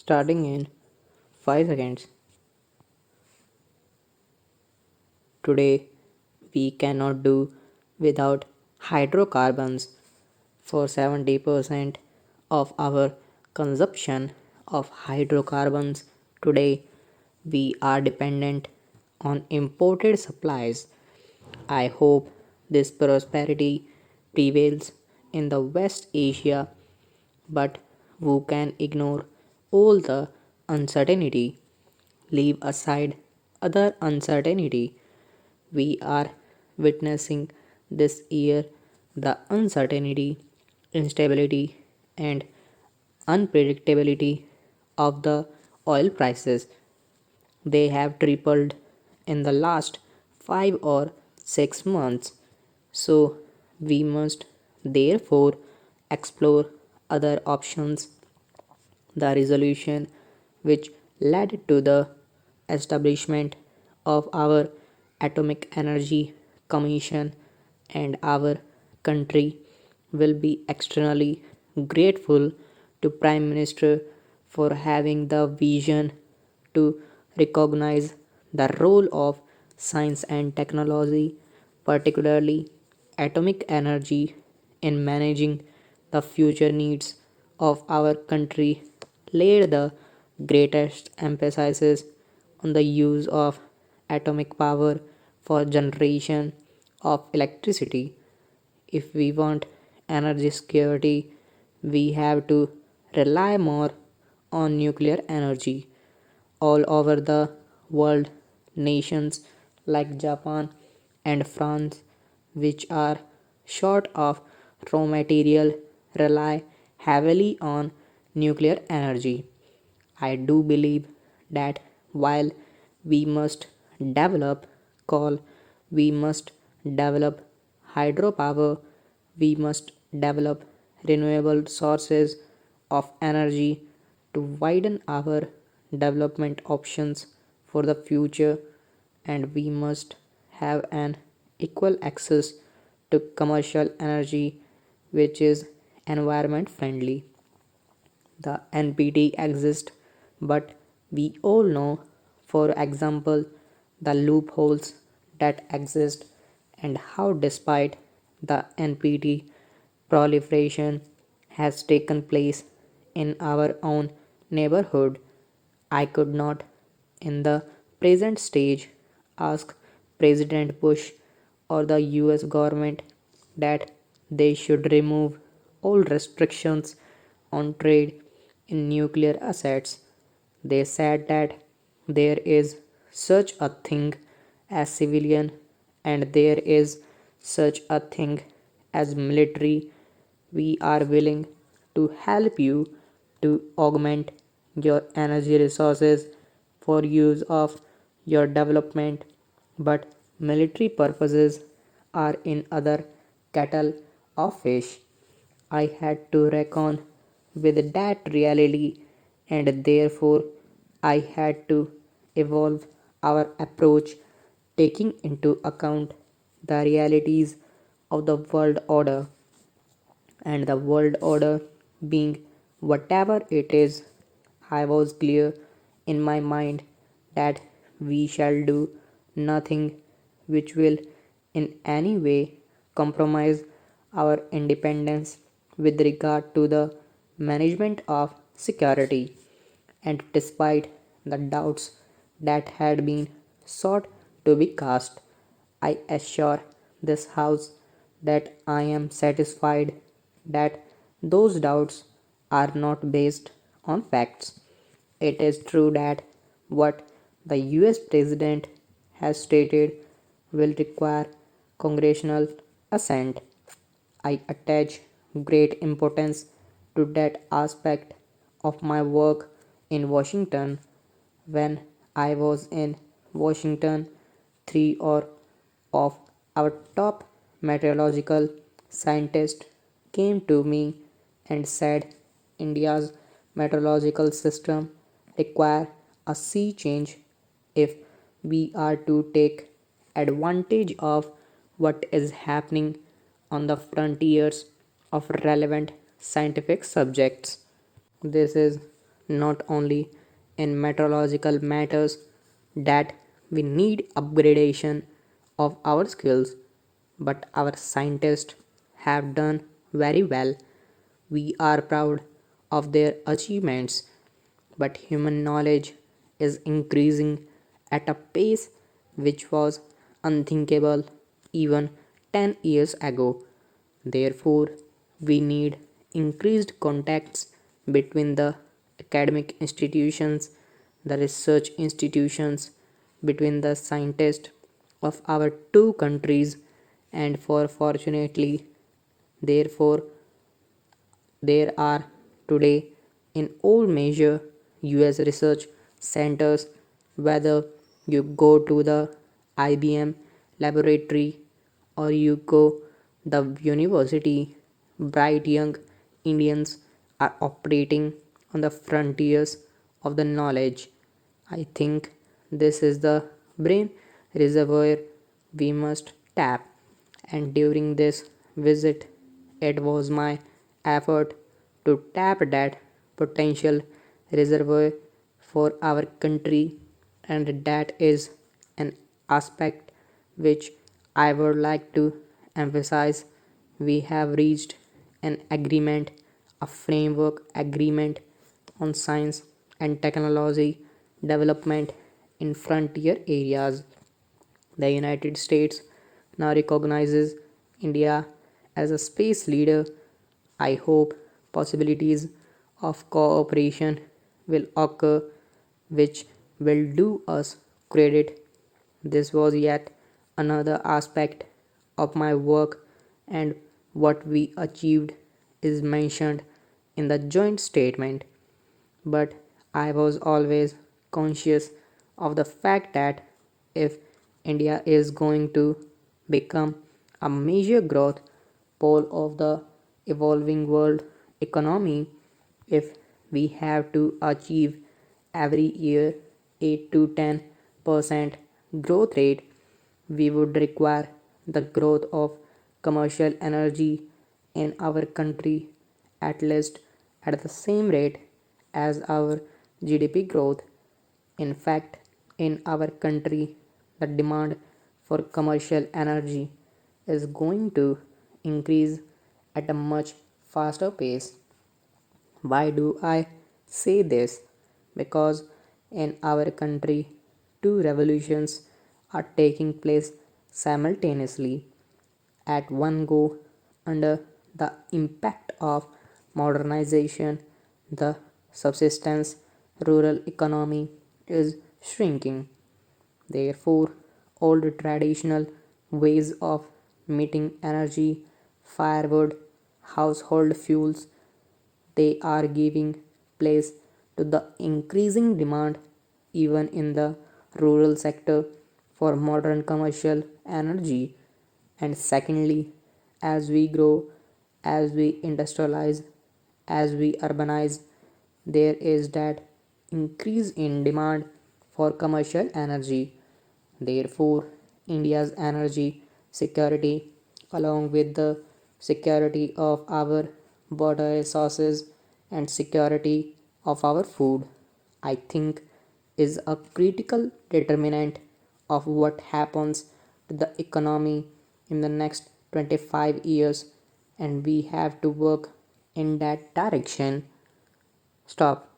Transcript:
Starting in 5 seconds. Today, we cannot do without hydrocarbons. For 70% of our consumption of hydrocarbons today, we are dependent on imported supplies. I hope this prosperity prevails in the West Asia, but who can ignore all the uncertainty? Leave aside other uncertainty we are witnessing this year, the uncertainty, instability, and unpredictability of the oil prices. They have tripled in the last 5 or 6 months. So, we must therefore explore other options. The resolution which led to the establishment of our Atomic Energy Commission and our country will be extremely grateful to Prime Minister for having the vision to recognize the role of science and technology, particularly atomic energy, in managing the future needs of our country, laid the greatest emphasis on the use of atomic power for generation of electricity. If we want energy security, we have to rely more on nuclear energy. All over the world, nations like Japan and France, which are short of raw material, rely heavily on nuclear energy. I do believe that while we must develop coal, we must develop hydropower, we must develop renewable sources of energy to widen our development options for the future, and we must have an equal access to commercial energy which is environment friendly. The NPT exists, but we all know, for example, the loopholes that exist and how, despite the NPT proliferation has taken place in our own neighborhood, I could not, in the present stage, ask President Bush or the US government that they should remove all restrictions on trade in nuclear assets. They said that there is such a thing as civilian and there is such a thing as military. We are willing to help you to augment your energy resources for use of your development, but military purposes are in other kettle of fish. I had to reckon with that reality, and therefore I had to evolve our approach, taking into account the realities of the world order, and the world order being whatever it is. I was clear in my mind that we shall do nothing which will in any way compromise our independence with regard to the management of security. And despite the doubts that had been sought to be cast, I assure this House that I am satisfied that those doubts are not based on facts. It is true that what the US President has stated will require congressional assent. I attach great importance to that aspect of my work in Washington. When I was in Washington, three or of our top meteorological scientists came to me and said India's meteorological system require a sea change if we are to take advantage of what is happening on the frontiers of relevant scientific subjects. This is not only in meteorological matters that we need upgradation of our skills, but our scientists have done very well. We are proud of their achievements, but human knowledge is increasing at a pace which was unthinkable even 10 years ago. Therefore, we need increased contacts between the academic institutions, the research institutions, between the scientists of our two countries, and for fortunately, therefore, there are today in all major US research centers, whether you go to the IBM laboratory or you go the university, bright young Indians are operating on the frontiers of the knowledge. I think this is the brain reservoir we must tap, and during this visit, it was my effort to tap that potential reservoir for our country, and that is an aspect which I would like to emphasize. We have reached an agreement, a framework agreement on science and technology development in frontier areas. The United States now recognizes India as a space leader. I hope possibilities of cooperation will occur which will do us credit. This was yet another aspect of my work, and what we achieved is mentioned in the joint statement. But I was always conscious of the fact that if India is going to become a major growth pole of the evolving world economy, if we have to achieve every year 8 to 10% growth rate, we would require the growth of commercial energy in our country at least at the same rate as our GDP growth. In fact, in our country, the demand for commercial energy is going to increase at a much faster pace. Why do I say this? Because in our country, two revolutions are taking place simultaneously at one go under the impact of modernization. The subsistence rural economy is shrinking. Therefore, old traditional ways of meeting energy, firewood, household fuels, they are giving place to the increasing demand even in the rural sector for modern commercial energy. And secondly, as we grow, as we industrialize, as we urbanize, there is that increase in demand for commercial energy. Therefore, India's energy security, along with the security of our water resources and security of our food, I think is a critical determinant of what happens to the economy in the next 25 years, and we have to work in that direction. Stop.